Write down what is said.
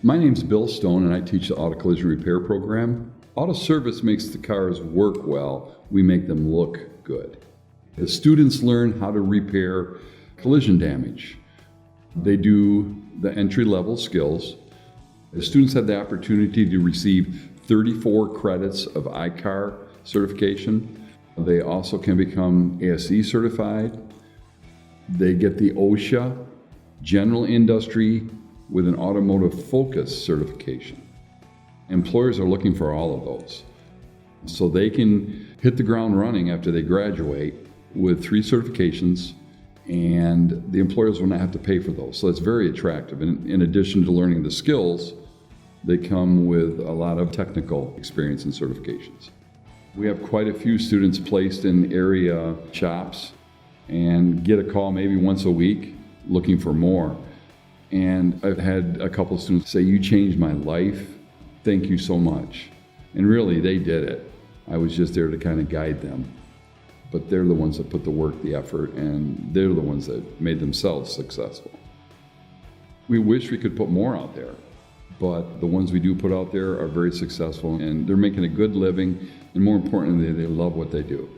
My name's Bill Stone, and I teach the auto collision repair program. Auto service makes the cars work well. We make them look good. The students learn how to repair collision damage. They do the entry-level skills. The students have the opportunity to receive 34 credits of ICAR certification. They also can become ASE certified. They get the OSHA General Industry with an automotive focus certification. Employers are looking for all of those. So they can hit the ground running after they graduate with 3 certifications, and the employers will not have to pay for those. So it's very attractive. And in addition to learning the skills, they come with a lot of technical experience and certifications. We have quite a few students placed in area shops and get a call maybe once a week looking for more. And I've had a couple of students say, "You changed my life. Thank you so much." And really, they did it. I was just there to kind of guide them. But they're the ones that put the work, the effort, and they're the ones that made themselves successful. We wish we could put more out there, but the ones we do put out there are very successful, and they're making a good living, and more importantly, they love what they do.